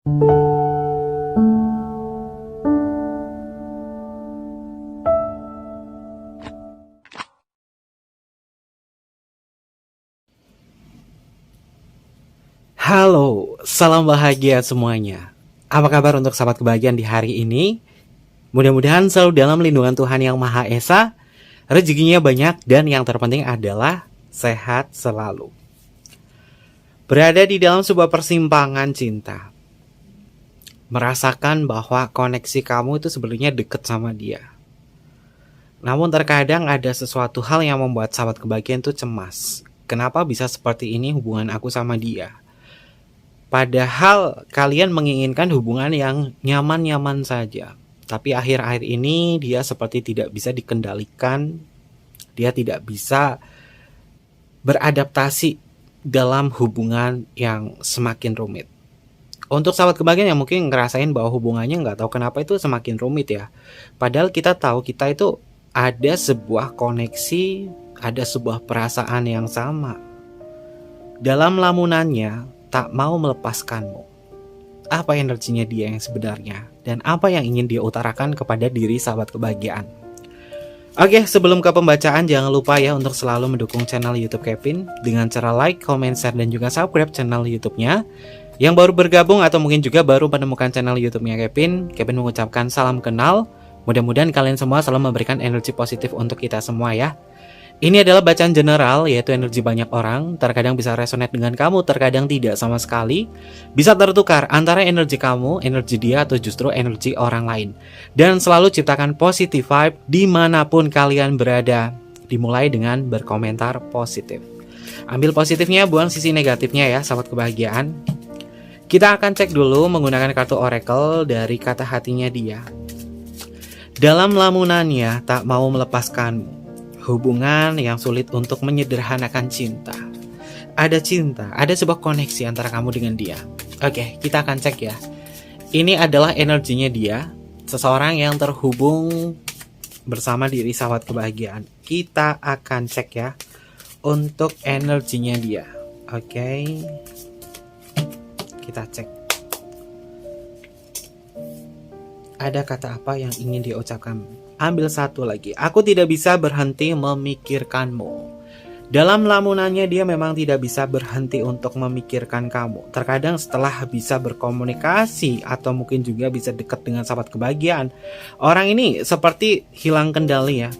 Halo, salam bahagia semuanya. Apa kabar untuk sahabat kebahagiaan di hari ini? Mudah-mudahan selalu dalam lindungan Tuhan Yang Maha Esa, rezekinya banyak, dan yang terpenting adalah sehat selalu. Berada di dalam sebuah persimpangan cinta, merasakan bahwa koneksi kamu itu sebenarnya deket sama dia. Namun terkadang ada sesuatu hal yang membuat sahabat kebahagiaan itu cemas. Kenapa bisa seperti ini hubungan aku sama dia? Padahal kalian menginginkan hubungan yang nyaman-nyaman saja. Tapi akhir-akhir ini dia seperti tidak bisa dikendalikan. Dia tidak bisa beradaptasi dalam hubungan yang semakin rumit. Untuk sahabat kebahagiaan yang mungkin ngerasain bahwa hubungannya nggak tahu kenapa itu semakin rumit ya. Padahal kita tahu kita itu ada sebuah koneksi, ada sebuah perasaan yang sama. Dalam lamunannya tak mau melepaskanmu. Apa energinya dia yang sebenarnya? Dan apa yang ingin dia utarakan kepada diri sahabat kebahagiaan? Oke, sebelum ke pembacaan jangan lupa ya untuk selalu mendukung channel YouTube Kevin dengan cara like, comment, share, dan juga subscribe channel YouTube-nya. Yang baru bergabung atau mungkin juga baru menemukan channel YouTube-nya Kevin mengucapkan salam kenal. Mudah-mudahan kalian semua selalu memberikan energi positif untuk kita semua ya. Ini adalah bacaan general, yaitu energi banyak orang. Terkadang bisa resonate dengan kamu, terkadang tidak sama sekali. Bisa tertukar antara energi kamu, energi dia, atau justru energi orang lain. Dan selalu ciptakan positive vibe dimanapun kalian berada. Dimulai dengan berkomentar positif. Ambil positifnya, buang sisi negatifnya ya, sahabat kebahagiaan. Kita akan cek dulu menggunakan kartu oracle dari kata hatinya dia. Dalam lamunannya tak mau melepaskanmu. Hubungan yang sulit untuk menyederhanakan cinta. Ada cinta, ada sebuah koneksi antara kamu dengan dia. Oke, kita akan cek ya. Ini adalah energinya dia, seseorang yang terhubung bersama diri sahabat kebahagiaan. Kita akan cek ya untuk energinya dia. Oke. Kita cek. Ada kata apa yang ingin dia ucapkan? Ambil satu lagi. Aku tidak bisa berhenti memikirkanmu. Dalam lamunannya dia memang tidak bisa berhenti untuk memikirkan kamu. Terkadang setelah bisa berkomunikasi atau mungkin juga bisa dekat dengan sahabat kebahagiaan, orang ini seperti hilang kendali ya.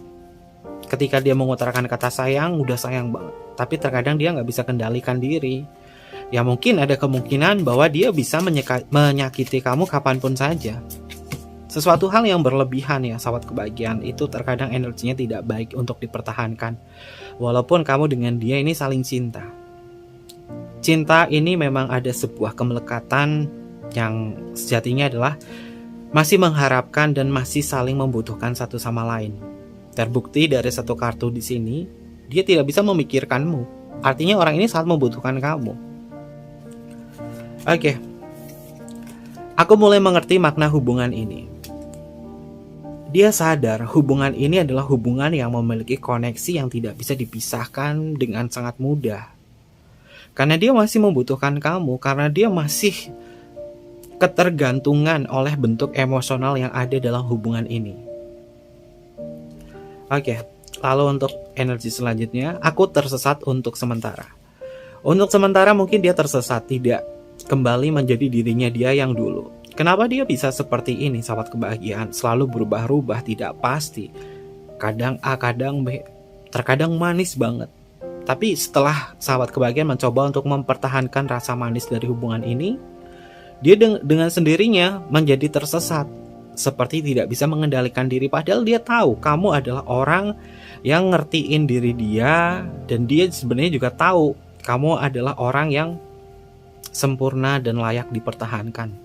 Ketika dia mengutarakan kata sayang, udah sayang banget. Tapi terkadang dia nggak bisa kendalikan diri. Ya mungkin ada kemungkinan bahwa dia bisa menyakiti kamu kapanpun saja. Sesuatu hal yang berlebihan ya sahabat kebahagiaan itu terkadang energinya tidak baik untuk dipertahankan. Walaupun kamu dengan dia ini saling cinta. Cinta ini memang ada sebuah kemelekatan yang sejatinya adalah masih mengharapkan dan masih saling membutuhkan satu sama lain. Terbukti dari satu kartu di sini, dia tidak bisa memikirkanmu. Artinya orang ini sangat membutuhkan kamu. Oke. Aku mulai mengerti makna hubungan ini. Dia sadar hubungan ini adalah hubungan yang memiliki koneksi yang tidak bisa dipisahkan dengan sangat mudah. Karena dia masih membutuhkan kamu, karena dia masih ketergantungan oleh bentuk emosional yang ada dalam hubungan ini. Oke, lalu untuk energi selanjutnya, aku tersesat untuk sementara. Untuk sementara mungkin dia tersesat, tidak kembali menjadi dirinya dia yang dulu. Kenapa dia bisa seperti ini sahabat kebahagiaan? Selalu berubah-ubah, tidak pasti. Kadang A, kadang B. Terkadang manis banget. Tapi setelah sahabat kebahagiaan mencoba untuk mempertahankan rasa manis dari hubungan ini, dia dengan sendirinya menjadi tersesat. Seperti tidak bisa mengendalikan diri. Padahal dia tahu kamu adalah orang yang ngertiin diri dia. Dan dia sebenarnya juga tahu kamu adalah orang yang sempurna dan layak dipertahankan.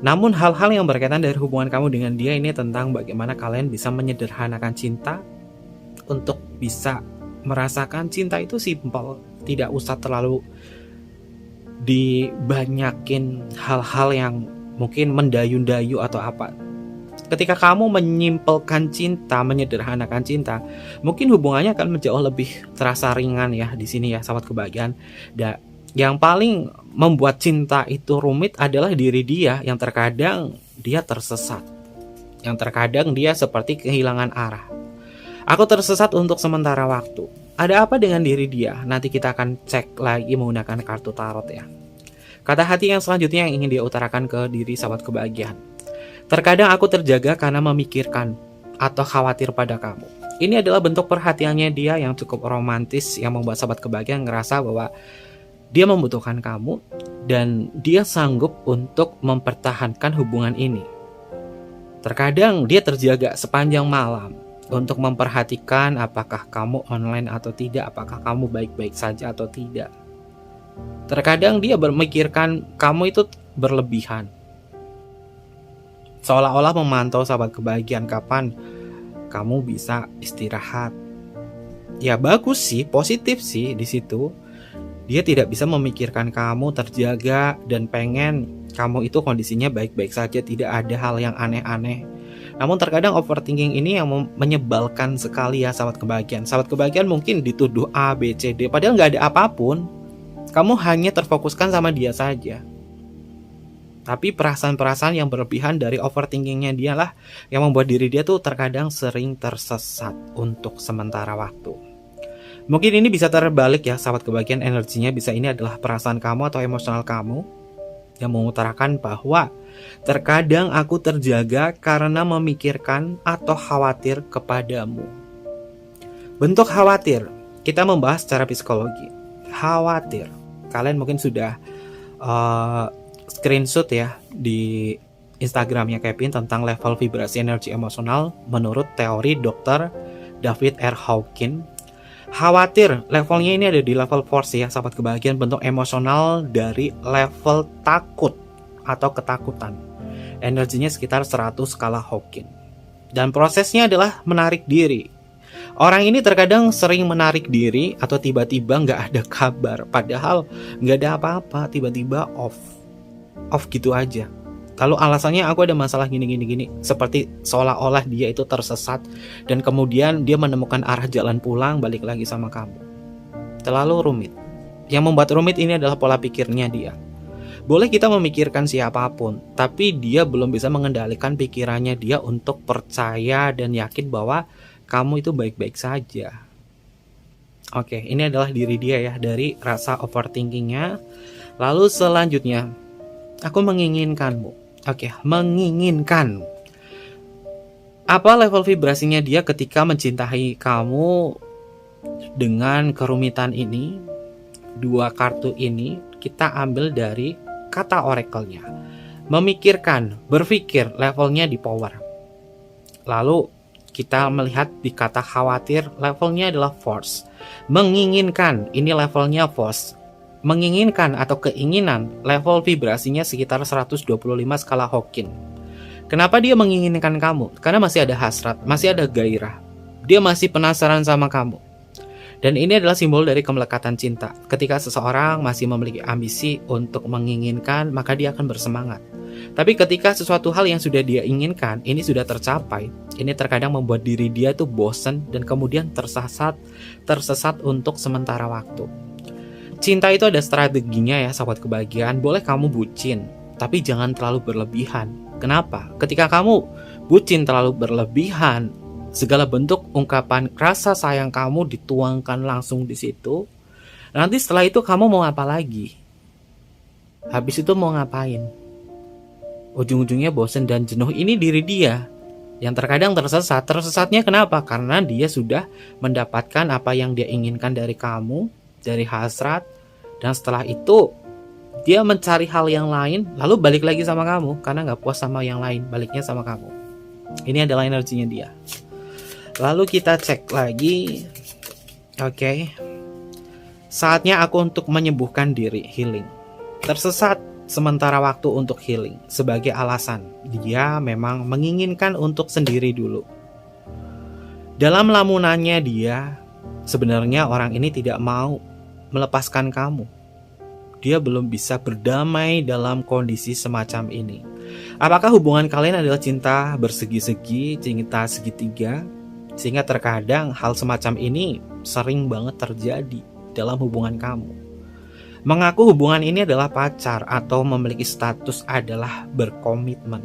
Namun hal-hal yang berkaitan dari hubungan kamu dengan dia ini tentang bagaimana kalian bisa menyederhanakan cinta untuk bisa merasakan cinta itu simpel, tidak usah terlalu dibanyakin hal-hal yang mungkin mendayu-dayu atau apa. Ketika kamu menyimpelkan cinta, menyederhanakan cinta, mungkin hubungannya akan menjauh lebih terasa ringan ya di sini ya sahabat kebahagiaan. Yang paling membuat cinta itu rumit adalah diri dia yang terkadang dia tersesat. Yang terkadang dia seperti kehilangan arah. Aku tersesat untuk sementara waktu. Ada apa dengan diri dia? Nanti kita akan cek lagi menggunakan kartu tarot ya. Kata hati yang selanjutnya yang ingin dia utarakan ke diri sahabat kebahagiaan. Terkadang aku terjaga karena memikirkan atau khawatir pada kamu. Ini adalah bentuk perhatiannya dia yang cukup romantis yang membuat sahabat kebahagiaan ngerasa bahwa dia membutuhkan kamu dan dia sanggup untuk mempertahankan hubungan ini. Terkadang dia terjaga sepanjang malam untuk memperhatikan apakah kamu online atau tidak, apakah kamu baik-baik saja atau tidak. Terkadang dia memikirkan kamu itu berlebihan. Seolah-olah memantau sahabat kebahagiaan kapan kamu bisa istirahat. Ya bagus sih, positif sih di situ. Dia tidak bisa memikirkan kamu terjaga dan pengen kamu itu kondisinya baik-baik saja, tidak ada hal yang aneh-aneh. Namun terkadang overthinking ini yang menyebalkan sekali ya sahabat kebahagiaan. Sahabat kebahagiaan mungkin dituduh A, B, C, D, padahal nggak ada apapun. Kamu hanya terfokuskan sama dia saja. Tapi perasaan-perasaan yang berlebihan dari overthinkingnya dia lah yang membuat diri dia tuh terkadang sering tersesat untuk sementara waktu. Mungkin ini bisa terbalik ya sahabat kebahagiaan, energinya bisa ini adalah perasaan kamu atau emosional kamu yang mengutarakan bahwa terkadang aku terjaga karena memikirkan atau khawatir kepadamu. Bentuk khawatir, kita membahas secara psikologi. Khawatir, kalian mungkin sudah screenshot ya di Instagramnya Kevin tentang level vibrasi energi emosional menurut teori Dr. David R. Hawkins. Khawatir levelnya ini ada di level force ya sahabat kebahagiaan, bentuk emosional dari level takut atau ketakutan. Energinya sekitar 100 skala Hawkins. Dan prosesnya adalah menarik diri. Orang ini terkadang sering menarik diri atau tiba-tiba nggak ada kabar, padahal nggak ada apa-apa, tiba-tiba off gitu aja. Lalu alasannya aku ada masalah gini, seperti seolah-olah dia itu tersesat dan kemudian dia menemukan arah jalan pulang balik lagi sama kamu. Terlalu rumit. Yang membuat rumit ini adalah pola pikirnya dia. Boleh kita memikirkan siapapun, tapi dia belum bisa mengendalikan pikirannya dia untuk percaya dan yakin bahwa kamu itu baik-baik saja. Oke, ini adalah diri dia ya dari rasa overthinkingnya. Lalu selanjutnya, aku menginginkanmu. Oke, menginginkan. Apa level vibrasinya dia ketika mencintai kamu dengan kerumitan ini? Dua kartu ini kita ambil dari kata oracle-nya. Memikirkan, berpikir, levelnya di power. Lalu kita melihat di kata khawatir, levelnya adalah force. Menginginkan, ini levelnya force. Menginginkan atau keinginan, level vibrasinya sekitar 125 skala Hawkins. Kenapa dia menginginkan kamu? Karena masih ada hasrat, masih ada gairah. Dia masih penasaran sama kamu. Dan ini adalah simbol dari kemelekatan cinta. Ketika seseorang masih memiliki ambisi untuk menginginkan, maka dia akan bersemangat. Tapi ketika sesuatu hal yang sudah dia inginkan, ini sudah tercapai, ini terkadang membuat diri dia tuh bosan dan kemudian tersesat untuk sementara waktu. Cinta itu ada strateginya ya sahabat kebahagiaan. Boleh kamu bucin, tapi jangan terlalu berlebihan. Kenapa? Ketika kamu bucin terlalu berlebihan, segala bentuk ungkapan rasa sayang kamu dituangkan langsung di situ. Nanti setelah itu kamu mau apa lagi? Habis itu mau ngapain? Ujung-ujungnya bosan dan jenuh. Ini diri dia yang terkadang tersesat. Tersesatnya kenapa? Karena dia sudah mendapatkan apa yang dia inginkan dari kamu, dari hasrat. Dan setelah itu dia mencari hal yang lain, lalu balik lagi sama kamu karena gak puas sama yang lain, baliknya sama kamu. Ini adalah energinya dia. Lalu kita cek lagi. Oke. Saatnya aku untuk menyembuhkan diri, healing. Tersesat sementara waktu untuk healing. Sebagai alasan, dia memang menginginkan untuk sendiri dulu. Dalam lamunannya dia, sebenarnya orang ini tidak mau melepaskan kamu. Dia belum bisa berdamai dalam kondisi semacam ini. Apakah hubungan kalian adalah cinta bersegi-segi, cinta segitiga? Sehingga terkadang hal semacam ini sering banget terjadi dalam hubungan kamu. Mengaku hubungan ini adalah pacar atau memiliki status adalah berkomitmen,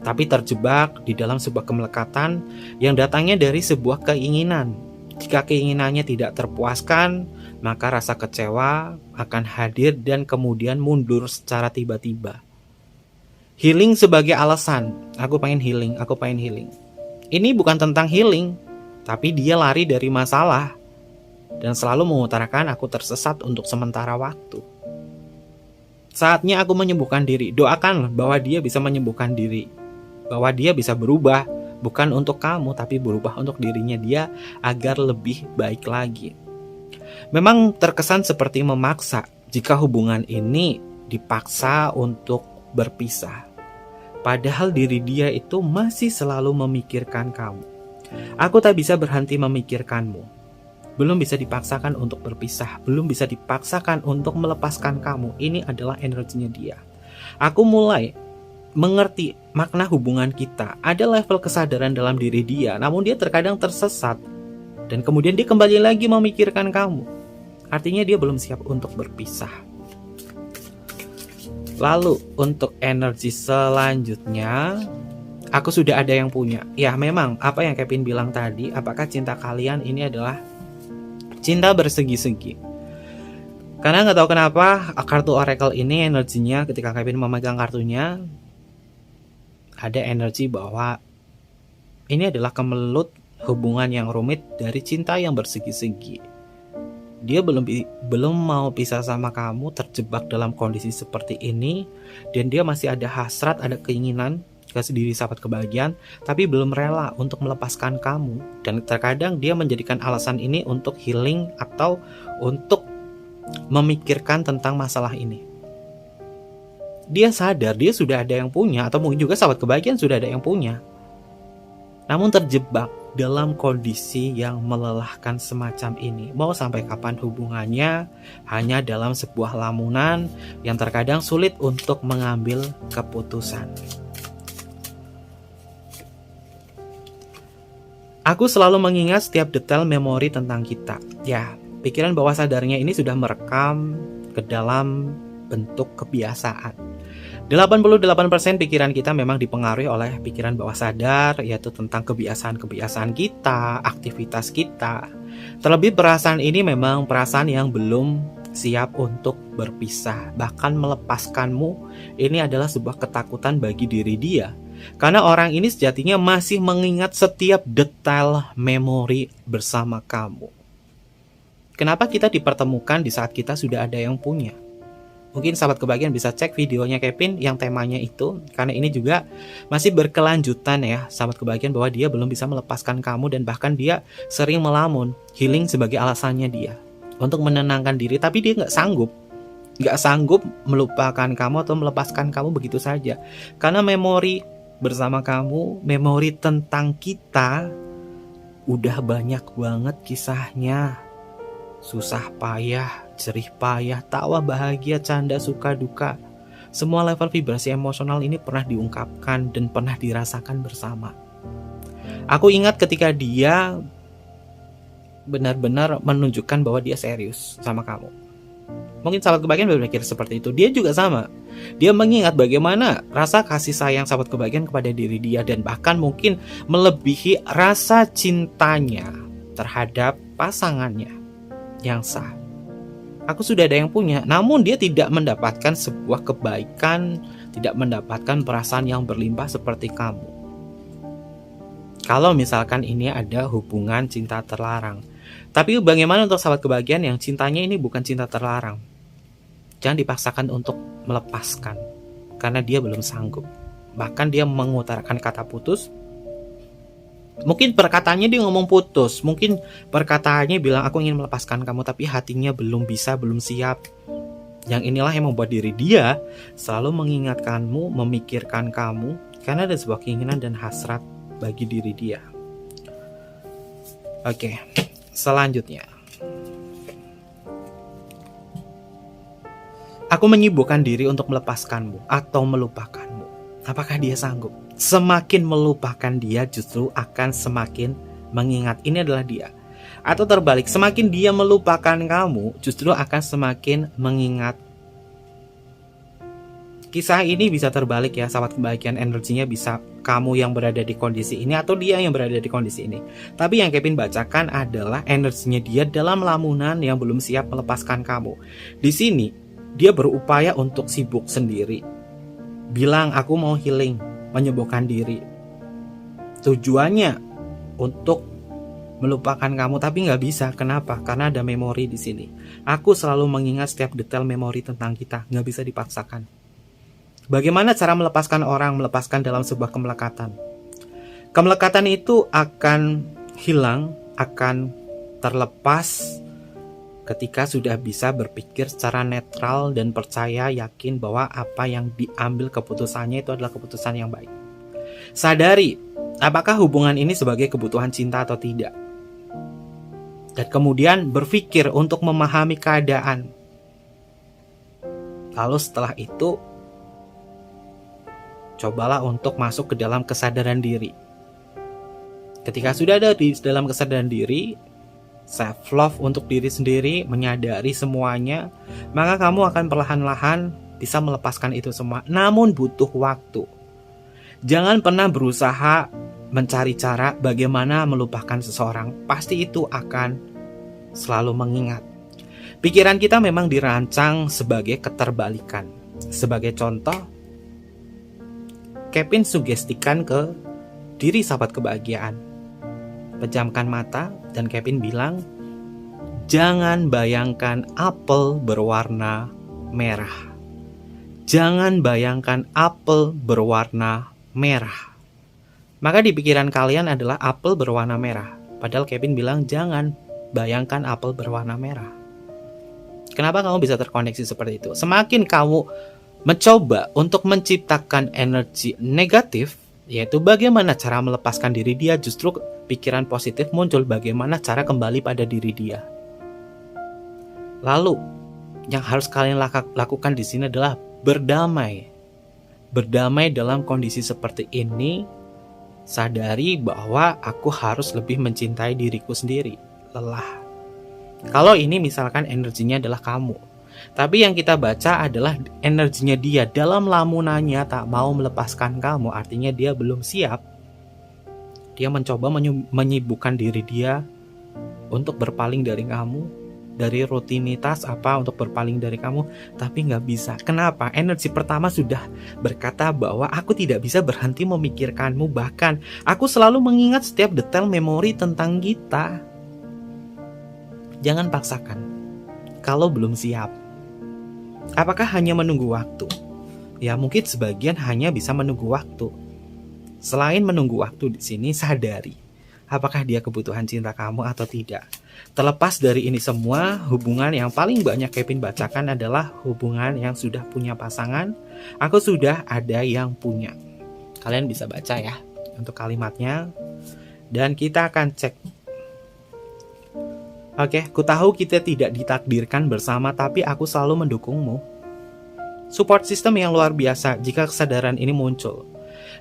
tapi terjebak di dalam sebuah kemelekatan yang datangnya dari sebuah keinginan. Jika keinginannya tidak terpuaskan, maka rasa kecewa akan hadir dan kemudian mundur secara tiba-tiba. Healing sebagai alasan, aku pengen healing. Ini bukan tentang healing, tapi dia lari dari masalah dan selalu mengutarakan aku tersesat untuk sementara waktu. Saatnya aku menyembuhkan diri. Doakan bahwa dia bisa menyembuhkan diri, bahwa dia bisa berubah, bukan untuk kamu tapi berubah untuk dirinya dia agar lebih baik lagi. Memang terkesan seperti memaksa jika hubungan ini dipaksa untuk berpisah, padahal diri dia itu masih selalu memikirkan kamu. Aku tak bisa berhenti memikirkanmu. Belum bisa dipaksakan untuk berpisah, belum bisa dipaksakan untuk melepaskan kamu. Ini adalah energinya dia. Aku mulai mengerti makna hubungan kita. Ada level kesadaran dalam diri dia, namun dia terkadang tersesat. Dan kemudian dia kembali lagi memikirkan kamu. Artinya dia belum siap untuk berpisah. Lalu untuk energi selanjutnya, aku sudah ada yang punya. Ya memang apa yang Kevin bilang tadi, apakah cinta kalian ini adalah cinta bersegi-segi? Karena nggak tahu kenapa kartu Oracle ini energinya ketika Kevin memegang kartunya ada energi bahwa ini adalah kemelut hubungan yang rumit dari cinta yang bersegi-segi. Dia belum mau pisah sama kamu, terjebak dalam kondisi seperti ini, dan dia masih ada hasrat, ada keinginan ke diri sahabat kebahagiaan, tapi belum rela untuk melepaskan kamu. Dan terkadang dia menjadikan alasan ini untuk healing atau untuk memikirkan tentang masalah ini. Dia sadar dia sudah ada yang punya, atau mungkin juga sahabat kebahagiaan sudah ada yang punya, namun terjebak dalam kondisi yang melelahkan semacam ini. Mau sampai kapan hubungannya hanya dalam sebuah lamunan yang terkadang sulit untuk mengambil keputusan. Aku selalu mengingat setiap detail memori tentang kita. Ya, pikiran bawah sadarnya ini sudah merekam ke dalam bentuk kebiasaan. 88% pikiran kita memang dipengaruhi oleh pikiran bawah sadar, yaitu tentang kebiasaan-kebiasaan kita, aktivitas kita. Terlebih perasaan ini memang perasaan yang belum siap untuk berpisah. Bahkan melepaskanmu ini adalah sebuah ketakutan bagi diri dia. Karena orang ini sejatinya masih mengingat setiap detail memori bersama kamu. Kenapa kita dipertemukan di saat kita sudah ada yang punya? Mungkin sahabat kebahagiaan bisa cek videonya Kevin yang temanya itu, karena ini juga masih berkelanjutan ya sahabat kebahagiaan, bahwa dia belum bisa melepaskan kamu dan bahkan dia sering melamun. Healing sebagai alasannya dia untuk menenangkan diri, tapi dia nggak sanggup melupakan kamu atau melepaskan kamu begitu saja. Karena memori bersama kamu, memori tentang kita udah banyak banget kisahnya. Susah payah, jerih payah, tawa bahagia, canda suka duka. Semua level vibrasi emosional ini pernah diungkapkan dan pernah dirasakan bersama. Aku ingat ketika dia benar-benar menunjukkan bahwa dia serius sama kamu. Mungkin sahabat kebahagiaan berpikir seperti itu. Dia juga sama. Dia mengingat bagaimana rasa kasih sayang sahabat kebahagiaan kepada diri dia, dan bahkan mungkin melebihi rasa cintanya terhadap pasangannya yang sah. Aku sudah ada yang punya, namun dia tidak mendapatkan sebuah kebaikan, tidak mendapatkan perasaan yang berlimpah seperti kamu. Kalau misalkan ini ada hubungan cinta terlarang. Tapi bagaimana untuk sahabat kebahagiaan yang cintanya ini bukan cinta terlarang? Jangan dipaksakan untuk melepaskan, karena dia belum sanggup. Bahkan dia mengutarakan kata putus. Mungkin perkataannya dia ngomong putus, mungkin perkataannya bilang aku ingin melepaskan kamu, tapi hatinya belum bisa, belum siap. Yang inilah yang membuat diri dia selalu mengingatkanmu, memikirkan kamu, karena ada sebuah keinginan dan hasrat bagi diri dia. Oke, selanjutnya. Aku menyibukkan diri untuk melepaskanmu atau melupakanmu. Apakah dia sanggup? Semakin melupakan dia justru akan semakin mengingat. Ini adalah dia. Atau terbalik, semakin dia melupakan kamu, justru akan semakin mengingat. Kisah ini bisa terbalik ya, sahabat kebahagiaan. Energinya bisa kamu yang berada di kondisi ini atau dia yang berada di kondisi ini. Tapi yang Kevin bacakan adalah energinya dia dalam lamunan yang belum siap melepaskan kamu. Di sini dia berupaya untuk sibuk sendiri. Bilang aku mau healing, menyembuhkan diri. Tujuannya untuk melupakan kamu, tapi nggak bisa. Kenapa? Karena ada memori di sini. Aku selalu mengingat setiap detail memori tentang kita, nggak bisa dipaksakan. Bagaimana cara melepaskan orang, melepaskan dalam sebuah kemelekatan? Kemelekatan itu akan hilang, akan terlepas ketika sudah bisa berpikir secara netral dan percaya yakin bahwa apa yang diambil keputusannya itu adalah keputusan yang baik. Sadari, apakah hubungan ini sebagai kebutuhan cinta atau tidak? Dan kemudian berpikir untuk memahami keadaan. Lalu setelah itu, cobalah untuk masuk ke dalam kesadaran diri. Ketika sudah ada di dalam kesadaran diri, self love untuk diri sendiri, menyadari semuanya, maka kamu akan perlahan-lahan bisa melepaskan itu semua. Namun butuh waktu. Jangan pernah berusaha mencari cara bagaimana melupakan seseorang. Pasti itu akan selalu mengingat. Pikiran kita memang dirancang sebagai keterbalikan. Sebagai contoh, Kevin sugestikan ke diri sahabat kebahagiaan. Pejamkan mata dan Kevin bilang, jangan bayangkan apel berwarna merah. Jangan bayangkan apel berwarna merah. Maka di pikiran kalian adalah apel berwarna merah. Padahal Kevin bilang jangan bayangkan apel berwarna merah. Kenapa kamu bisa terkoneksi seperti itu? Semakin kamu mencoba untuk menciptakan energi negatif, yaitu bagaimana cara melepaskan diri dia, justru pikiran positif muncul, bagaimana cara kembali pada diri dia. Lalu yang harus kalian lakukan di sini adalah berdamai. Berdamai dalam kondisi seperti ini. Sadari bahwa aku harus lebih mencintai diriku sendiri. Lelah. Kalau ini misalkan energinya adalah kamu, tapi yang kita baca adalah energinya dia dalam lamunannya tak mau melepaskan kamu. Artinya dia belum siap. Dia mencoba menyibukkan diri dia untuk berpaling dari kamu, dari rutinitas untuk berpaling dari kamu, tapi nggak bisa. Kenapa? Energi pertama sudah berkata bahwa aku tidak bisa berhenti memikirkanmu, bahkan aku selalu mengingat setiap detail memori tentang kita. Jangan paksakan kalau belum siap. Apakah hanya menunggu waktu? Ya mungkin sebagian hanya bisa menunggu waktu. Selain menunggu waktu di sini, sadari apakah dia kebutuhan cinta kamu atau tidak. Terlepas dari ini semua, hubungan yang paling banyak Kevin bacakan adalah hubungan yang sudah punya pasangan. Aku sudah ada yang punya. Kalian bisa baca ya untuk kalimatnya. Dan kita akan cek. Oke, ku tahu kita tidak ditakdirkan bersama, tapi aku selalu mendukungmu. Support system yang luar biasa jika kesadaran ini muncul.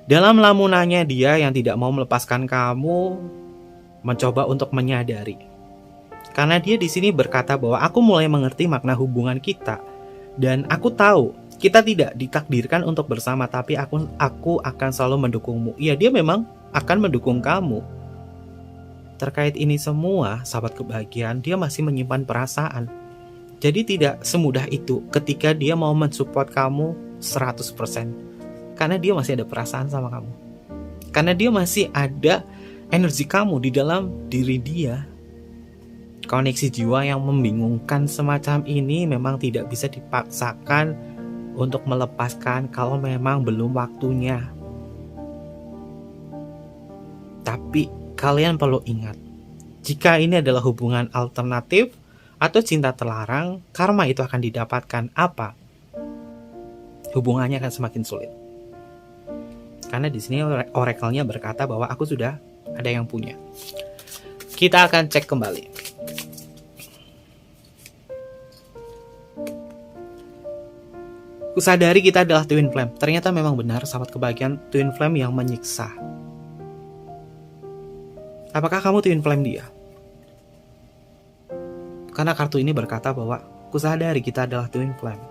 Dalam lamunannya dia yang tidak mau melepaskan kamu, mencoba untuk menyadari. Karena dia di sini berkata bahwa aku mulai mengerti makna hubungan kita. Dan aku tahu kita tidak ditakdirkan untuk bersama, tapi aku akan selalu mendukungmu. Ya, dia memang akan mendukung kamu. Terkait ini semua, sahabat kebahagiaan, dia masih menyimpan perasaan. Jadi tidak semudah itu ketika dia mau mensupport kamu 100%. Karena dia masih ada perasaan sama kamu. Karena dia masih ada energi kamu di dalam diri dia. Koneksi jiwa yang membingungkan semacam ini memang tidak bisa dipaksakan untuk melepaskan kalau memang belum waktunya. Tapi kalian perlu ingat, jika ini adalah hubungan alternatif atau cinta terlarang, karma itu akan didapatkan apa? Hubungannya akan semakin sulit. Karena di sini oracle-nya berkata bahwa aku sudah ada yang punya. Kita akan cek kembali. Kusadari kita adalah twin flame. Ternyata memang benar, sahabat kebahagiaan, twin flame yang menyiksa. Apakah kamu twin flame dia? Karena kartu ini berkata bahwa kusadari kita adalah twin flame.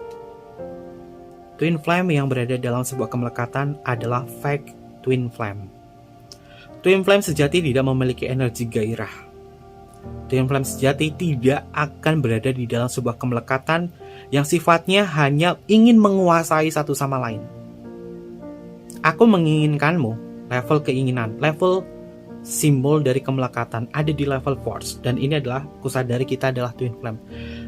Twin flame yang berada dalam sebuah kemelekatan adalah fake twin flame. Twin flame sejati tidak memiliki energi gairah. Twin flame sejati tidak akan berada di dalam sebuah kemelekatan yang sifatnya hanya ingin menguasai satu sama lain. Aku menginginkanmu, level keinginan, level simbol dari kemelekatan ada di level force, dan ini adalah kusadari kita adalah twin flame.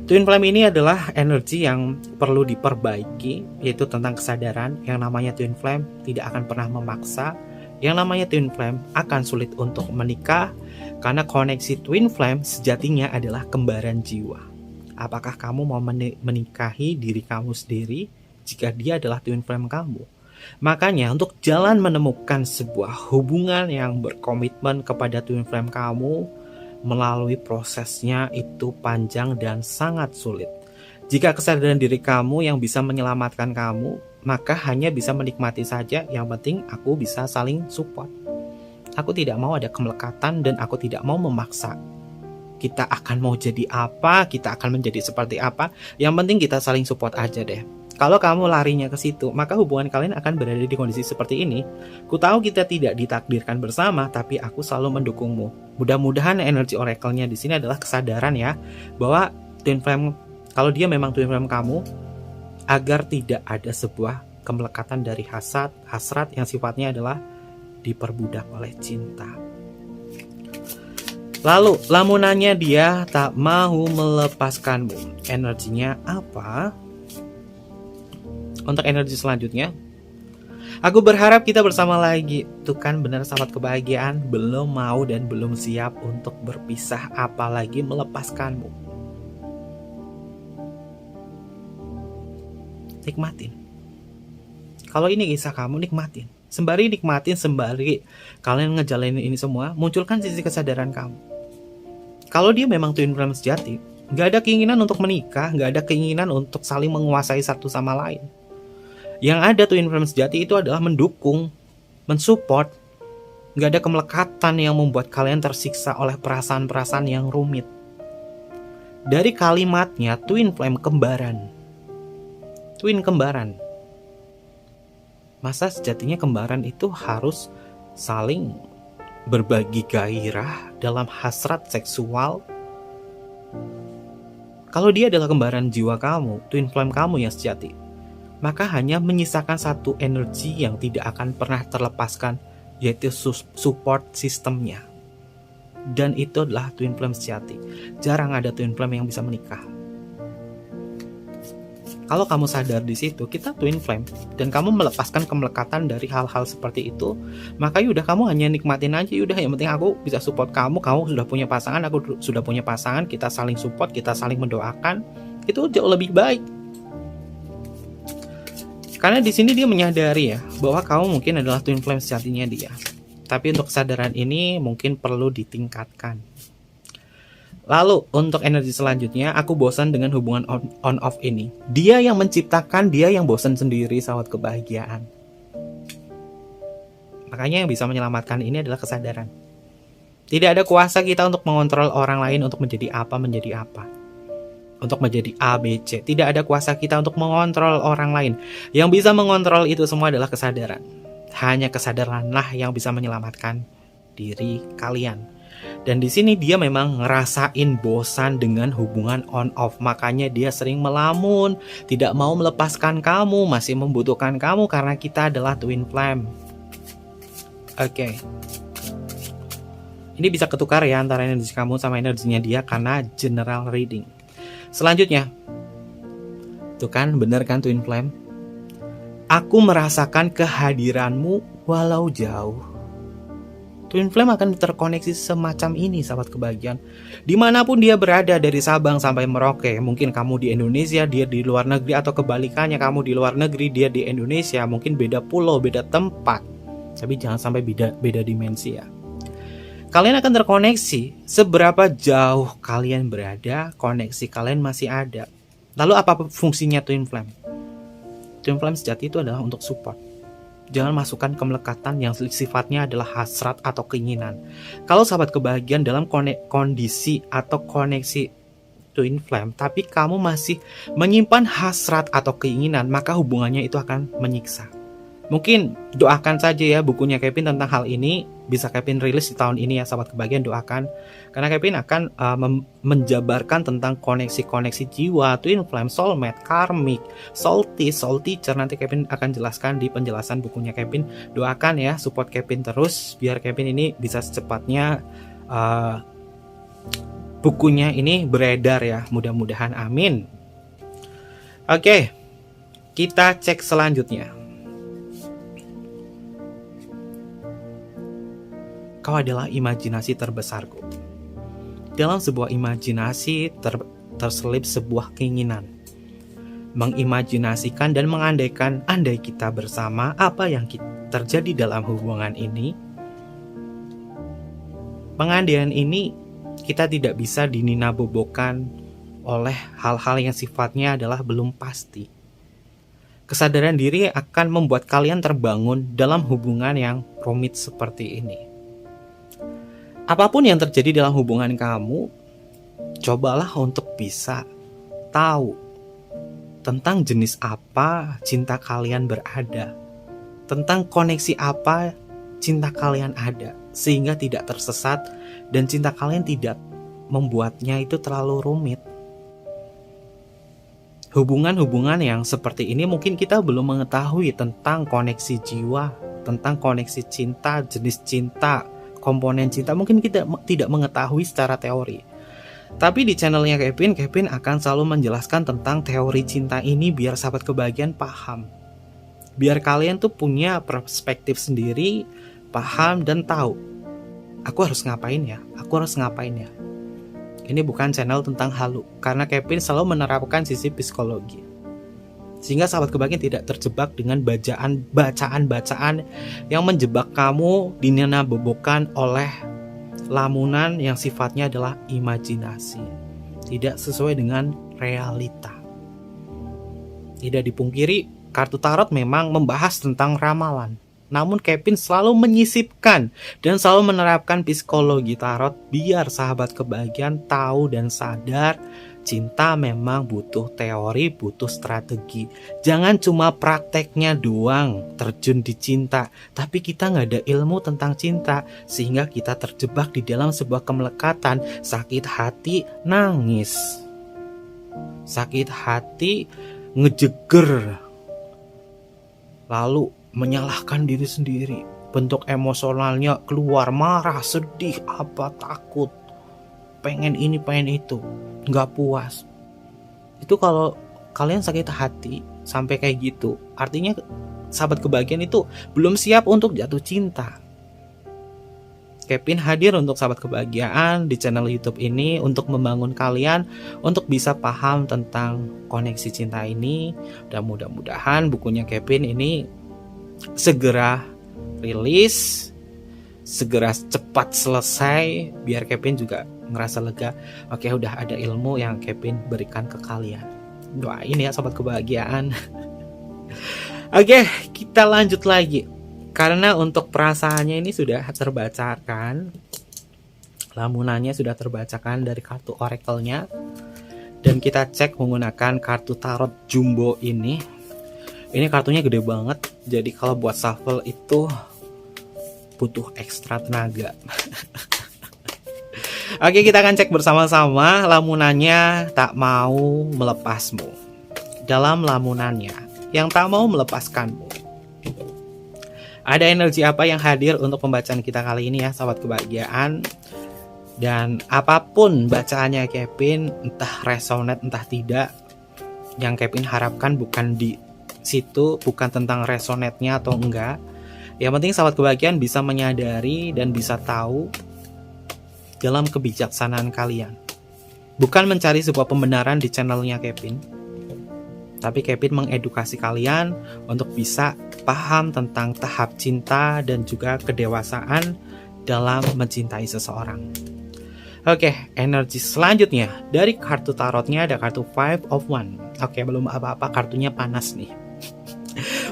Twin flame ini adalah energi yang perlu diperbaiki, yaitu tentang kesadaran. Yang namanya twin flame tidak akan pernah memaksa. Yang namanya twin flame akan sulit untuk menikah, karena koneksi twin flame sejatinya adalah kembaran jiwa. Apakah kamu mau menikahi diri kamu sendiri jika dia adalah twin flame kamu? Makanya untuk jalan menemukan sebuah hubungan yang berkomitmen kepada twin flame kamu melalui prosesnya itu panjang dan sangat sulit. Jika kesadaran diri kamu yang bisa menyelamatkan kamu, maka hanya bisa menikmati saja. Yang penting aku bisa saling support. Aku tidak mau ada kemelekatan dan aku tidak mau memaksa. Kita akan mau jadi apa, kita akan menjadi seperti apa. Yang penting kita saling support aja deh. Kalau kamu larinya ke situ, maka hubungan kalian akan berada di kondisi seperti ini. Ku tahu kita tidak ditakdirkan bersama, tapi aku selalu mendukungmu. Mudah-mudahan energi oracle-nya di sini adalah kesadaran ya, bahwa twin flame, kalau dia memang twin flame kamu, agar tidak ada sebuah kemelekatan dari hasrat yang sifatnya adalah diperbudak oleh cinta. Lalu, lamunannya dia tak mau melepaskanmu. Energinya apa? Untuk energi selanjutnya, aku berharap kita bersama lagi. Tuh kan benar sahabat kebahagiaan, belum mau dan belum siap untuk berpisah, apalagi melepaskanmu. Nikmatin. Kalau ini kisah kamu, nikmatin. Sembari nikmatin, sembari kalian ngejalanin ini semua, munculkan sisi kesadaran kamu. Kalau dia memang twin flame sejati, gak ada keinginan untuk menikah, gak ada keinginan untuk saling menguasai satu sama lain. Yang ada twin flame sejati itu adalah mendukung, mensupport. Gak ada kemelekatan yang membuat kalian tersiksa oleh perasaan-perasaan yang rumit. Dari kalimatnya, twin flame kembaran. Twin kembaran. Masa sejatinya kembaran itu harus saling berbagi gairah dalam hasrat seksual? Kalau dia adalah kembaran jiwa kamu, twin flame kamu yang sejati, maka hanya menyisakan satu energi yang tidak akan pernah terlepaskan, yaitu support sistemnya. Dan itu adalah twin flame sejati. Jarang ada twin flame yang bisa menikah. Kalau kamu sadar di situ, kita twin flame, dan kamu melepaskan kemelekatan dari hal-hal seperti itu, maka yaudah kamu hanya nikmatin aja. Yaudah, yang penting aku bisa support kamu sudah punya pasangan, aku sudah punya pasangan, kita saling support, kita saling mendoakan, itu jauh lebih baik. Karena di sini dia menyadari ya, bahwa kamu mungkin adalah twin flame sejatinya dia. Tapi untuk kesadaran ini mungkin perlu ditingkatkan. Lalu untuk energi selanjutnya, aku bosan dengan hubungan on-off ini. Dia yang menciptakan, dia yang bosan sendiri sahabat kebahagiaan. Makanya yang bisa menyelamatkan ini adalah kesadaran. Tidak ada kuasa kita untuk mengontrol orang lain untuk menjadi apa. Untuk menjadi A, B, C. Tidak ada kuasa kita untuk mengontrol orang lain. Yang bisa mengontrol itu semua adalah kesadaran. Hanya kesadaranlah yang bisa menyelamatkan diri kalian. Dan di sini dia memang ngerasain bosan dengan hubungan on off, makanya dia sering melamun, tidak mau melepaskan kamu, masih membutuhkan kamu karena kita adalah twin flame. Oke. Ini bisa ketukar ya antara energi kamu sama energinya dia karena general reading. Selanjutnya, tuh kan bener kan twin flame? Aku merasakan kehadiranmu walau jauh. Twin flame akan terkoneksi semacam ini sahabat kebahagiaan. Dimanapun dia berada, dari Sabang sampai Merauke. Mungkin kamu di Indonesia, dia di luar negeri, atau kebalikannya, kamu di luar negeri, dia di Indonesia. Mungkin beda pulau, beda tempat, tapi jangan sampai beda dimensi ya. Kalian akan terkoneksi. Seberapa jauh kalian berada, koneksi kalian masih ada. Lalu apa fungsinya twin flame? Twin flame sejati itu adalah untuk support. Jangan masukkan kemelekatan yang sifatnya adalah hasrat atau keinginan. Kalau sahabat kebahagiaan dalam kondisi atau koneksi twin flame, tapi kamu masih menyimpan hasrat atau keinginan, maka hubungannya itu akan menyiksa. Mungkin doakan saja ya bukunya Kevin tentang hal ini, bisa Kevin rilis di tahun ini ya sahabat kebahagiaan, doakan. Karena Kevin akan menjabarkan tentang koneksi-koneksi jiwa, twin flame, soulmate, karmic, soul teacher. Nanti Kevin akan jelaskan di penjelasan bukunya Kevin. Doakan ya, support Kevin terus biar Kevin ini bisa secepatnya bukunya ini beredar ya, mudah-mudahan, amin. Oke, kita cek selanjutnya. Kau adalah imajinasi terbesarku. Dalam sebuah imajinasi terselip sebuah keinginan. Mengimajinasikan dan mengandaikan andai kita bersama, apa yang terjadi dalam hubungan ini. Pengandaian ini kita tidak bisa dininabobokan oleh hal-hal yang sifatnya adalah belum pasti. Kesadaran diri akan membuat kalian terbangun dalam hubungan yang rumit seperti ini. Apapun yang terjadi dalam hubungan kamu, cobalah untuk bisa tahu tentang jenis apa cinta kalian berada, tentang koneksi apa cinta kalian ada, sehingga tidak tersesat dan cinta kalian tidak membuatnya itu terlalu rumit. Hubungan-hubungan yang seperti ini mungkin kita belum mengetahui tentang koneksi jiwa, tentang koneksi cinta, jenis cinta, komponen cinta, mungkin kita tidak mengetahui secara teori. Tapi di channelnya Kevin akan selalu menjelaskan tentang teori cinta ini biar sahabat kebahagiaan paham. Biar kalian tuh punya perspektif sendiri, paham dan tahu. Aku harus ngapain ya? Ini bukan channel tentang halu, karena Kevin selalu menerapkan sisi psikologi. Sehingga sahabat kebahagiaan tidak terjebak dengan bacaan-bacaan yang menjebak kamu dininabobokan oleh lamunan yang sifatnya adalah imajinasi, tidak sesuai dengan realita. Tidak dipungkiri, kartu tarot memang membahas tentang ramalan. Namun Kevin selalu menyisipkan dan selalu menerapkan psikologi tarot biar sahabat kebahagiaan tahu dan sadar cinta memang butuh teori, butuh strategi. Jangan cuma prakteknya doang terjun di cinta, tapi kita nggak ada ilmu tentang cinta, sehingga kita terjebak di dalam sebuah kemelekatan, sakit hati, nangis, sakit hati, ngejeger, lalu menyalahkan diri sendiri. Bentuk emosionalnya keluar, marah, sedih, apa, takut, pengen ini, pengen itu, nggak puas. Itu kalau kalian sakit hati sampai kayak gitu, artinya sahabat kebahagiaan itu belum siap untuk jatuh cinta. Kevin hadir untuk sahabat kebahagiaan di channel YouTube ini untuk membangun kalian untuk bisa paham tentang koneksi cinta ini. Dan mudah-mudahan bukunya Kevin ini segera rilis, segera cepat selesai, biar Kevin juga ngerasa lega. Oke, udah ada ilmu yang Kevin berikan ke kalian. Doain ya sobat kebahagiaan. Oke, kita lanjut lagi. Karena untuk perasaannya ini sudah terbacakan, lamunannya sudah terbacakan dari kartu oracle-nya, dan kita cek menggunakan kartu tarot jumbo ini. Ini kartunya gede banget, jadi kalau buat shuffle itu butuh ekstra tenaga. Oke, kita akan cek bersama-sama lamunannya tak mau melepasmu. Dalam lamunannya, yang tak mau melepaskanmu. Ada energi apa yang hadir untuk pembacaan kita kali ini ya, sahabat kebahagiaan. Dan apapun bacaannya Kevin, entah resonate entah tidak, yang Kevin harapkan bukan di situ, bukan tentang resonate-nya atau enggak. Yang penting sahabat kebahagiaan bisa menyadari dan bisa tahu dalam kebijaksanaan kalian. Bukan mencari sebuah pembenaran di channelnya Kevin, tapi Kevin mengedukasi kalian untuk bisa paham tentang tahap cinta dan juga kedewasaan dalam mencintai seseorang. Oke, energi selanjutnya dari kartu tarotnya ada kartu Five of Wands. Oke, belum apa-apa, kartunya panas nih.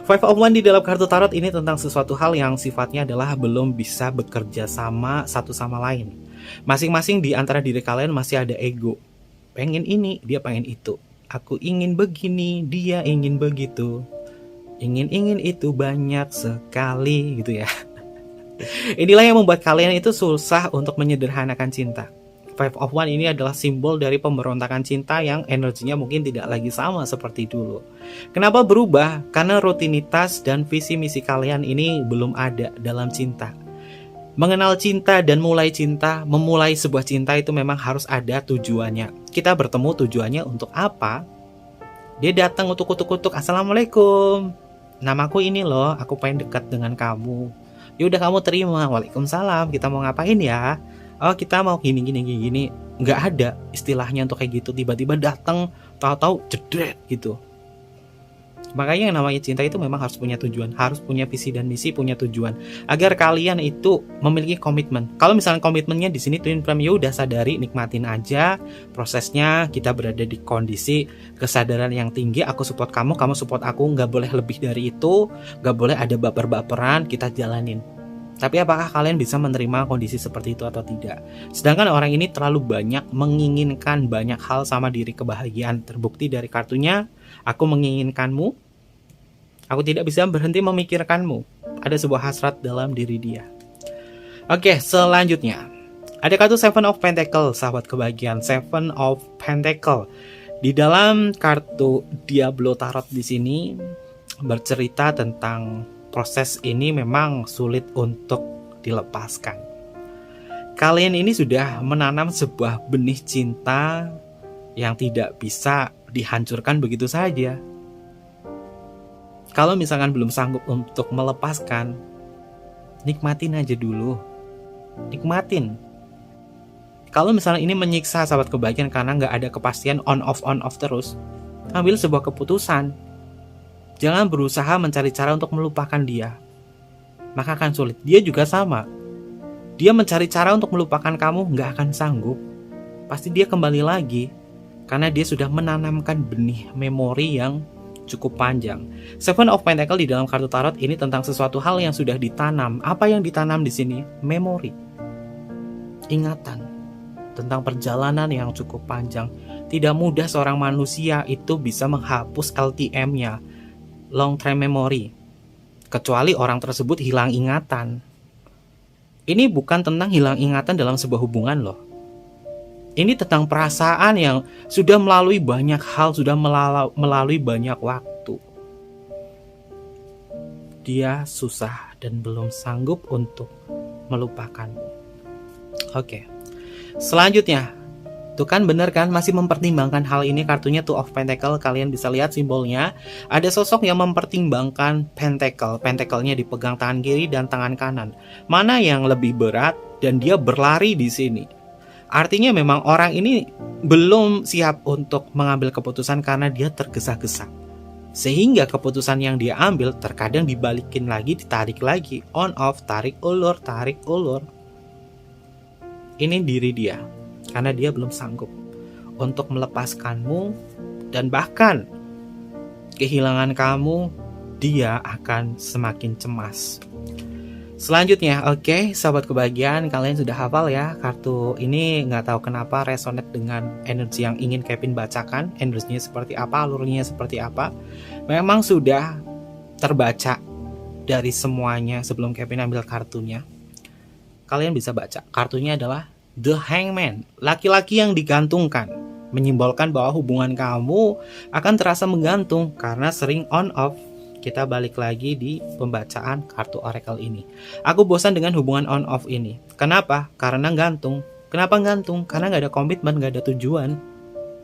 Five of Wands di dalam kartu tarot ini tentang sesuatu hal yang sifatnya adalah belum bisa bekerja sama satu sama lain. Masing-masing di antara diri kalian masih ada ego. pengen ini, dia pengen itu. Aku ingin begini, dia ingin begitu. Ingin itu banyak sekali gitu ya. Inilah yang membuat kalian itu susah untuk menyederhanakan cinta. Five of One ini adalah simbol dari pemberontakan cinta yang energinya mungkin tidak lagi sama seperti dulu. Kenapa berubah? Karena rutinitas dan visi misi kalian ini belum ada dalam cinta. Mengenal cinta dan mulai cinta, memulai sebuah cinta itu memang harus ada tujuannya. Kita bertemu tujuannya untuk apa? Dia datang untuk kutuk-kutuk, Assalamualaikum, namaku ini loh, aku pengen dekat dengan kamu. Yaudah kamu terima, Waalaikumsalam, kita mau ngapain ya? Oh kita mau gini. Nggak ada istilahnya untuk kayak gitu, tiba-tiba datang, tahu-tahu jedret gitu. Makanya yang namanya cinta itu memang harus punya tujuan, harus punya visi dan misi, punya tujuan, agar kalian itu memiliki komitmen. Kalau misalnya komitmennya di sini twin flame, ya udah sadari, nikmatin aja prosesnya. Kita berada di kondisi kesadaran yang tinggi, aku support kamu, kamu support aku, nggak boleh lebih dari itu, nggak boleh ada baper-baperan, kita jalanin. Tapi apakah kalian bisa menerima kondisi seperti itu atau tidak? Sedangkan orang ini terlalu banyak menginginkan banyak hal sama diri kebahagiaan. Terbukti dari kartunya, aku menginginkanmu, aku tidak bisa berhenti memikirkanmu. Ada sebuah hasrat dalam diri dia. Oke, selanjutnya ada kartu Seven of Pentacles, sahabat kebahagiaan. Seven of Pentacles di dalam kartu Diablo Tarot di sini bercerita tentang proses ini memang sulit untuk dilepaskan. Kalian ini sudah menanam sebuah benih cinta yang tidak bisa dihancurkan begitu saja. Kalau misalkan belum sanggup untuk melepaskan, nikmatin aja dulu. Nikmatin. Kalau misalnya ini menyiksa sahabat kebahagiaan karena nggak ada kepastian on off terus, ambil sebuah keputusan. Jangan berusaha mencari cara untuk melupakan dia, maka akan sulit. Dia juga sama. Dia mencari cara untuk melupakan kamu, nggak akan sanggup. Pasti dia kembali lagi, karena dia sudah menanamkan benih memori yang cukup panjang. Seven of Pentacles di dalam kartu tarot ini tentang sesuatu hal yang sudah ditanam. Apa yang ditanam di sini? Memori, ingatan tentang perjalanan yang cukup panjang. Tidak mudah seorang manusia itu bisa menghapus LTM-nya, long term memory, kecuali orang tersebut hilang ingatan. Ini bukan tentang hilang ingatan dalam sebuah hubungan loh. Ini tentang perasaan yang sudah melalui banyak hal, sudah melalui banyak waktu. Dia susah dan belum sanggup untuk melupakanmu. Oke. Selanjutnya, tuh kan bener kan, masih mempertimbangkan hal ini. Kartunya Two of Pentacles, kalian bisa lihat simbolnya. Ada sosok yang mempertimbangkan Pentacle. Pentacle-nya dipegang tangan kiri dan tangan kanan. Mana yang lebih berat, dan dia berlari di sini. Artinya memang orang ini belum siap untuk mengambil keputusan karena dia tergesa-gesa. Sehingga keputusan yang dia ambil terkadang dibalikin lagi, ditarik lagi. On off, tarik ulur, tarik ulur. Ini diri dia. Karena dia belum sanggup untuk melepaskanmu, dan bahkan kehilangan kamu, dia akan semakin cemas. Selanjutnya, oke, sahabat kebahagiaan, kalian sudah hafal ya kartu ini. Nggak tahu kenapa resonate dengan energi yang ingin Kevin bacakan. Energinya seperti apa, alurnya seperti apa, memang sudah terbaca dari semuanya sebelum Kevin ambil kartunya. Kalian bisa baca, kartunya adalah The Hangman, laki-laki yang digantungkan, menyimbolkan bahwa hubungan kamu akan terasa menggantung karena sering on off. Kita balik lagi di pembacaan kartu oracle ini. Aku bosan dengan hubungan on off ini. Kenapa? Karena gantung. Kenapa gantung? Karena gak ada komitmen, gak ada tujuan,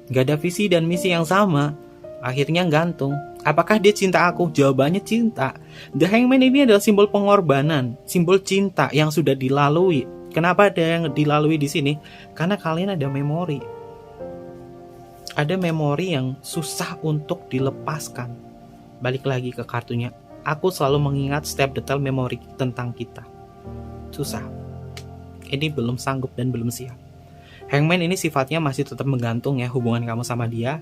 gak ada visi dan misi yang sama. Akhirnya gantung. Apakah dia cinta aku? Jawabannya cinta. The Hangman ini adalah simbol pengorbanan, simbol cinta yang sudah dilalui. Kenapa ada yang dilalui di sini? Karena kalian ada memori. Ada memori yang susah untuk dilepaskan. Balik lagi ke kartunya. Aku selalu mengingat setiap detail memori tentang kita. Susah. Ini belum sanggup dan belum siap. Hangman ini sifatnya masih tetap menggantung ya, hubungan kamu sama dia.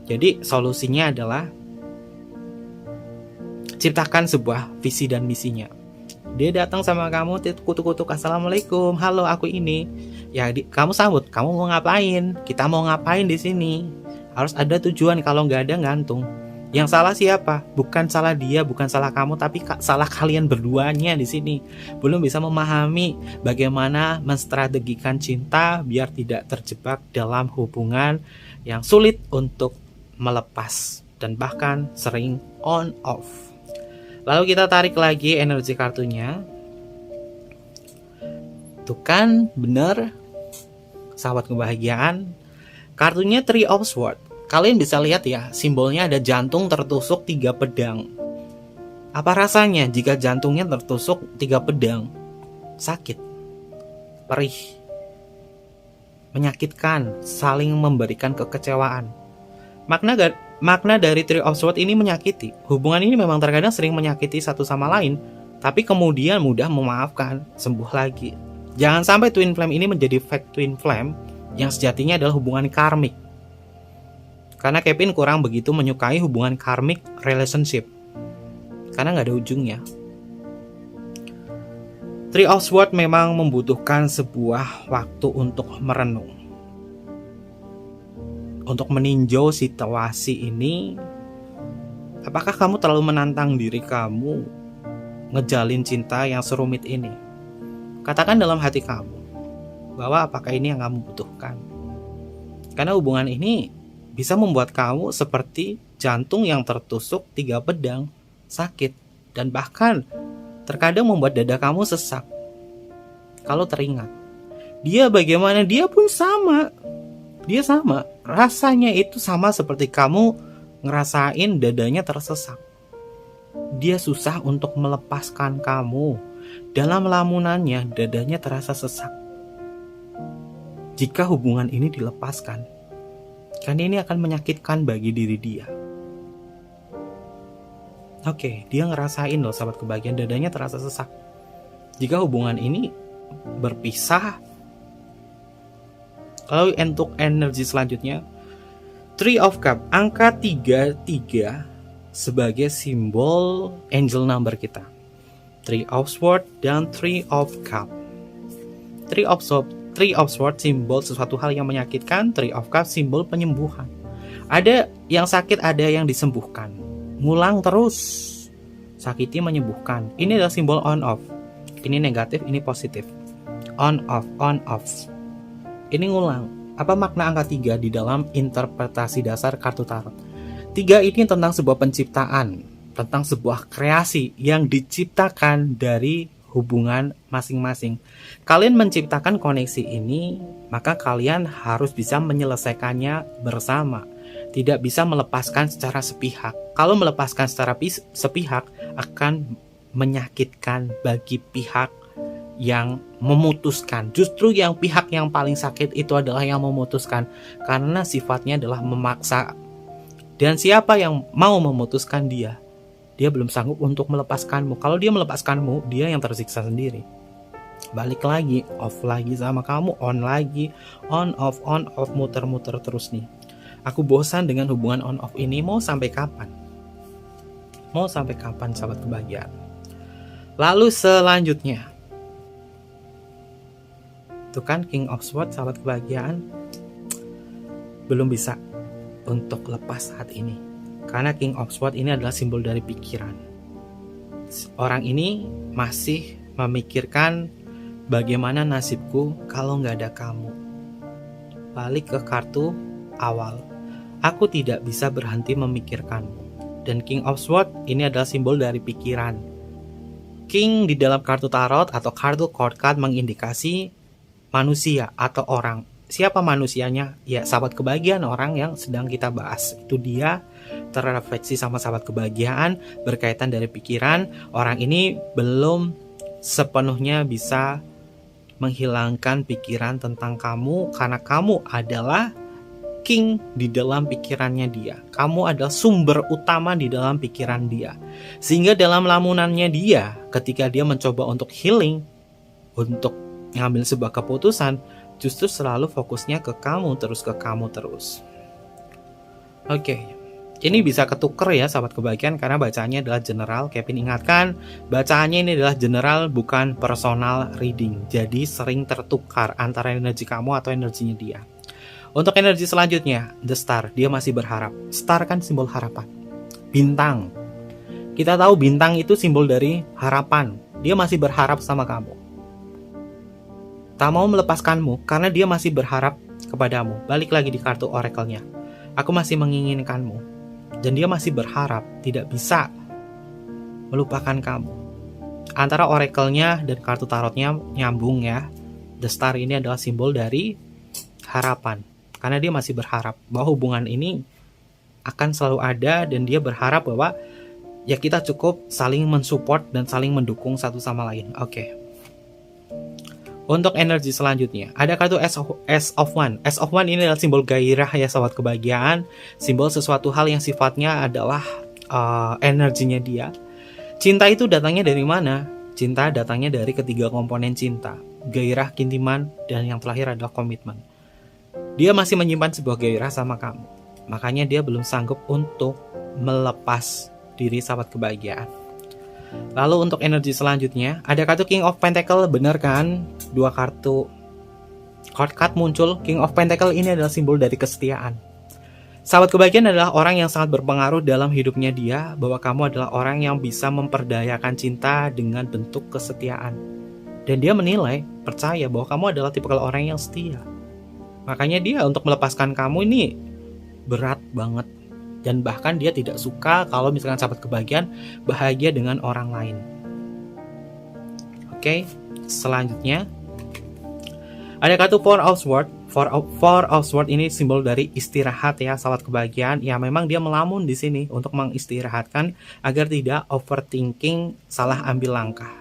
Jadi solusinya adalah ciptakan sebuah visi dan misinya. Dia datang sama kamu, kutuk-kutuk, assalamualaikum, halo aku ini. Ya kamu sambut, kamu mau ngapain? Kita mau ngapain di sini? Harus ada tujuan, kalau nggak ada ngantung. Yang salah siapa? Bukan salah dia, bukan salah kamu, tapi salah kalian berduanya di sini. Belum bisa memahami bagaimana menstrategikan cinta biar tidak terjebak dalam hubungan yang sulit untuk melepas dan bahkan sering on off. Lalu kita tarik lagi energi kartunya. Tuh kan, bener, sahabat kebahagiaan. Kartunya Three of Swords. Kalian bisa lihat ya, simbolnya ada jantung tertusuk 3 pedang. Apa rasanya jika jantungnya tertusuk 3 pedang? Sakit, perih, menyakitkan, saling memberikan kekecewaan. Makna dari Three of Swords ini menyakiti. Hubungan ini memang terkadang sering menyakiti satu sama lain, tapi kemudian mudah memaafkan, sembuh lagi. Jangan sampai twin flame ini menjadi fake twin flame yang sejatinya adalah hubungan karmik. Karena Kevin kurang begitu menyukai hubungan karmik relationship, karena nggak ada ujungnya. Three of Swords memang membutuhkan sebuah waktu untuk merenung, untuk meninjau situasi ini. Apakah kamu terlalu menantang diri kamu ngejalin cinta yang serumit ini? Katakan dalam hati kamu bahwa apakah ini yang kamu butuhkan. Karena hubungan ini bisa membuat kamu seperti jantung yang tertusuk 3 pedang, sakit, dan bahkan terkadang membuat dada kamu sesak. Kalau teringat, dia bagaimana, dia pun sama. Dia sama, rasanya itu sama seperti kamu ngerasain dadanya tersesak. Dia susah untuk melepaskan kamu. Dalam lamunannya, dadanya terasa sesak. Jika hubungan ini dilepaskan, kan ini akan menyakitkan bagi diri dia. Oke, dia ngerasain loh sahabat kebahagiaan, dadanya terasa sesak. Jika hubungan ini berpisah, lalu untuk energi selanjutnya, Three of Cups, angka 33 sebagai simbol angel number kita. Three of Swords dan Three of Cups. Three of Swords simbol sesuatu hal yang menyakitkan, Three of Cups simbol penyembuhan. Ada yang sakit, ada yang disembuhkan. Ngulang terus. Sakiti menyembuhkan. Ini adalah simbol on off. Ini negatif, ini positif. On off, on off. Ini ngulang. Apa makna angka 3 di dalam interpretasi dasar kartu tarot? 3 ini tentang sebuah penciptaan, tentang sebuah kreasi yang diciptakan dari hubungan masing-masing. Kalian menciptakan koneksi ini, maka kalian harus bisa menyelesaikannya bersama. Tidak bisa melepaskan secara sepihak. Kalau melepaskan secara sepihak akan menyakitkan bagi pihak yang memutuskan. Justru yang pihak yang paling sakit itu adalah yang memutuskan, karena sifatnya adalah memaksa. Dan siapa yang mau memutuskan dia? Dia belum sanggup untuk melepaskanmu. Kalau dia melepaskanmu, dia yang tersiksa sendiri. Balik lagi, off lagi sama kamu, on lagi, on off, muter-muter terus nih. Aku bosan dengan hubungan on off ini. Mau sampai kapan? Mau sampai kapan sahabat kebahagiaan? Lalu selanjutnya, itu kan King of Swords, sahabat kebahagiaan, belum bisa untuk lepas saat ini. Karena King of Swords ini adalah simbol dari pikiran. Orang ini masih memikirkan bagaimana nasibku kalau nggak ada kamu. Balik ke kartu awal. Aku tidak bisa berhenti memikirkanmu. Dan King of Swords ini adalah simbol dari pikiran. King di dalam kartu tarot atau kartu court card mengindikasi manusia atau orang. Siapa manusianya? Ya, sahabat kebahagiaan, orang yang sedang kita bahas. Itu dia terrefleksi sama sahabat kebahagiaan, berkaitan dari pikiran. Orang ini belum sepenuhnya bisa menghilangkan pikiran tentang kamu, karena kamu adalah king di dalam pikirannya dia. Kamu adalah sumber utama di dalam pikiran dia. Sehingga dalam lamunannya dia, ketika dia mencoba untuk healing, untuk ngambil sebuah keputusan, justru selalu fokusnya ke kamu terus, ke kamu terus. Oke. Ini bisa ketuker ya sahabat kebahagiaan karena bacaannya adalah general. Kevin ingatkan, bacaannya ini adalah general bukan personal reading. Jadi sering tertukar antara energi kamu atau energinya dia. Untuk energi selanjutnya, The Star, dia masih berharap. Star kan simbol harapan. Bintang. Kita tahu bintang itu simbol dari harapan. Dia masih berharap sama kamu. Tak mau melepaskanmu karena dia masih berharap kepadamu. Balik lagi di kartu oracle-nya. Aku masih menginginkanmu. Dan dia masih berharap tidak bisa melupakan kamu. Antara oracle-nya dan kartu tarotnya nyambung ya. The Star ini adalah simbol dari harapan. Karena dia masih berharap bahwa hubungan ini akan selalu ada. Dan dia berharap bahwa ya kita cukup saling mensupport dan saling mendukung satu sama lain. Oke. Untuk energi selanjutnya, ada kartu S of One. S of One ini adalah simbol gairah ya sahabat kebahagiaan. Simbol sesuatu hal yang sifatnya adalah energinya dia. Cinta itu datangnya dari mana? Cinta datangnya dari ketiga komponen cinta. Gairah, kintiman, dan yang terakhir adalah komitmen. Dia masih menyimpan sebuah gairah sama kamu. Makanya dia belum sanggup untuk melepas diri sahabat kebahagiaan. Lalu untuk energi selanjutnya, ada kartu King of Pentacle, benar kan? Dua kartu card muncul. King of Pentacle ini adalah simbol dari kesetiaan. Sahabat kebahagiaan adalah orang yang sangat berpengaruh dalam hidupnya dia, bahwa kamu adalah orang yang bisa memperdayakan cinta dengan bentuk kesetiaan. Dan dia menilai, percaya bahwa kamu adalah tipikal orang yang setia. Makanya dia untuk melepaskan kamu ini berat banget. Dan bahkan dia tidak suka kalau misalkan sahabat kebahagiaan bahagia dengan orang lain. Oke, selanjutnya ada kartu Four of Swords. Four of Swords ini simbol dari istirahat ya sahabat kebahagiaan. Ya memang dia melamun di sini untuk mengistirahatkan agar tidak overthinking, salah ambil langkah.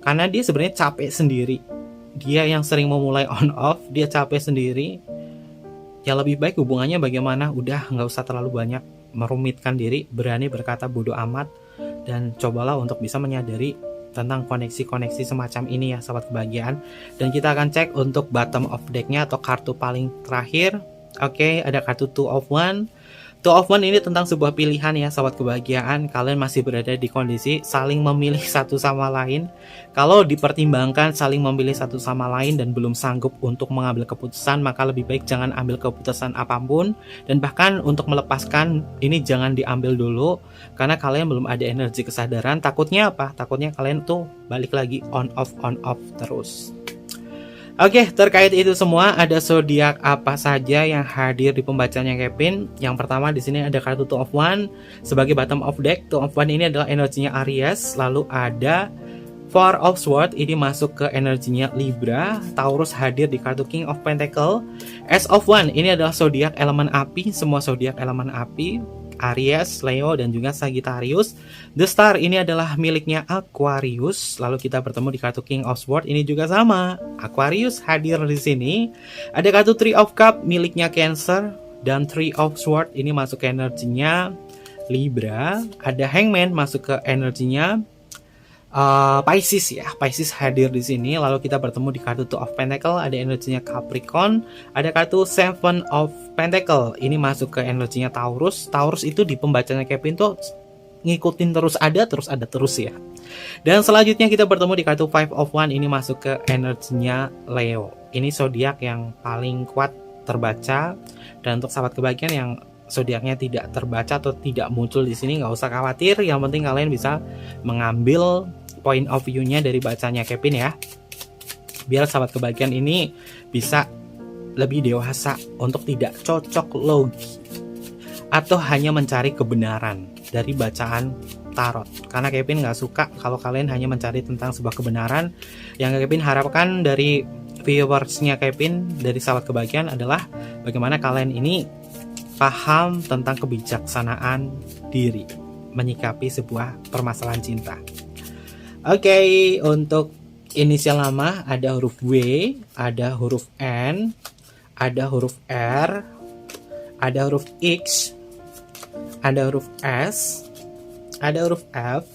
Karena dia sebenarnya capek sendiri. Dia yang sering memulai on off, dia capek sendiri. Ya lebih baik hubungannya bagaimana, udah nggak usah terlalu banyak merumitkan diri, berani berkata bodoh amat, dan cobalah untuk bisa menyadari tentang koneksi-koneksi semacam ini ya sahabat kebahagiaan. Dan kita akan cek untuk bottom of deck-nya atau kartu paling terakhir. Oke, ada kartu Two of One. Two of One ini tentang sebuah pilihan ya sahabat kebahagiaan. Kalian masih berada di kondisi saling memilih satu sama lain. Kalau dipertimbangkan saling memilih satu sama lain dan belum sanggup untuk mengambil keputusan, maka lebih baik jangan ambil keputusan apapun. Dan bahkan untuk melepaskan ini jangan diambil dulu, karena kalian belum ada energi kesadaran. Takutnya apa? Takutnya kalian tuh balik lagi on off terus. Oke, terkait itu semua, ada zodiak apa saja yang hadir di pembacaannya Kevin? Yang pertama di sini ada kartu Two of One sebagai bottom of deck. Two of One ini adalah energinya Aries. Lalu ada Four of Swords ini masuk ke energinya Libra. Taurus hadir di kartu King of Pentacle. As of One ini adalah zodiak elemen api. Semua zodiak elemen api. Aries, Leo, dan juga Sagittarius. The Star ini adalah miliknya Aquarius. Lalu kita bertemu di kartu King of Swords, ini juga sama. Aquarius hadir di sini. Ada kartu Three of Cups miliknya Cancer, dan Three of Swords ini masuk ke energinya Libra. Ada Hangman masuk ke energinya Pisces ya. Pisces hadir di sini. Lalu kita bertemu di kartu Two of Pentacle, ada energinya Capricorn. Ada kartu Seven of Pentacle, ini masuk ke energinya Taurus. Taurus itu di pembacanya Kevin tuh ngikutin terus terus ya. Dan selanjutnya kita bertemu di kartu Five of One, ini masuk ke energinya Leo. Ini zodiak yang paling kuat terbaca. Dan untuk sahabat kebahagiaan yang zodiaknya tidak terbaca atau tidak muncul di sini, nggak usah khawatir. Yang penting kalian bisa mengambil point of view-nya dari bacanya Kevin ya. Biar sahabat kebahagiaan ini bisa lebih dewasa untuk tidak cocok logi atau hanya mencari kebenaran dari bacaan tarot. Karena Kevin nggak suka kalau kalian hanya mencari tentang sebuah kebenaran. Yang Kevin harapkan dari viewers-nya Kevin, dari sahabat kebahagiaan adalah bagaimana kalian ini paham tentang kebijaksanaan diri menyikapi sebuah permasalahan cinta. Oke, untuk inisial nama ada huruf W, ada huruf N, ada huruf R, ada huruf X, ada huruf S, ada huruf F,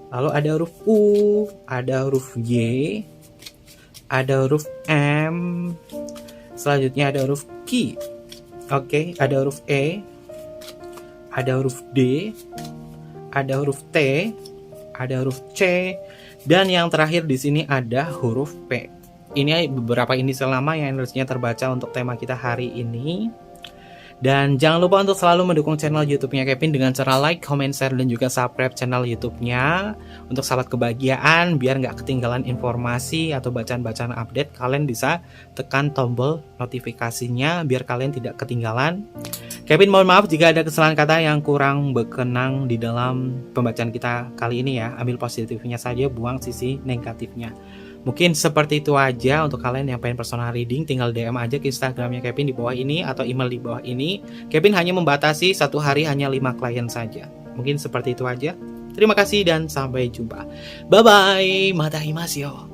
lalu ada huruf U, ada huruf Y, ada huruf M, selanjutnya ada huruf Q. Oke, ada huruf E, ada huruf D, ada huruf T, ada huruf C, dan yang terakhir di sini ada huruf P. Ini beberapa inisial nama yang energinya terbaca untuk tema kita hari ini. Dan jangan lupa untuk selalu mendukung channel YouTube-nya Kevin dengan cara like, comment, share, dan juga subscribe channel YouTube-nya. Untuk sahabat kebahagiaan, biar nggak ketinggalan informasi atau bacaan-bacaan update, kalian bisa tekan tombol notifikasinya biar kalian tidak ketinggalan. Kevin mohon maaf jika ada kesalahan kata yang kurang berkenan di dalam pembacaan kita kali ini ya. Ambil positifnya saja, buang sisi negatifnya. Mungkin seperti itu aja. Untuk kalian yang pengen personal reading, tinggal DM aja ke Instagramnya Kevin di bawah ini atau email di bawah ini. Kevin hanya membatasi satu hari hanya 5 klien saja. Mungkin seperti itu aja. Terima kasih dan sampai jumpa. Bye bye. Mata himasyo.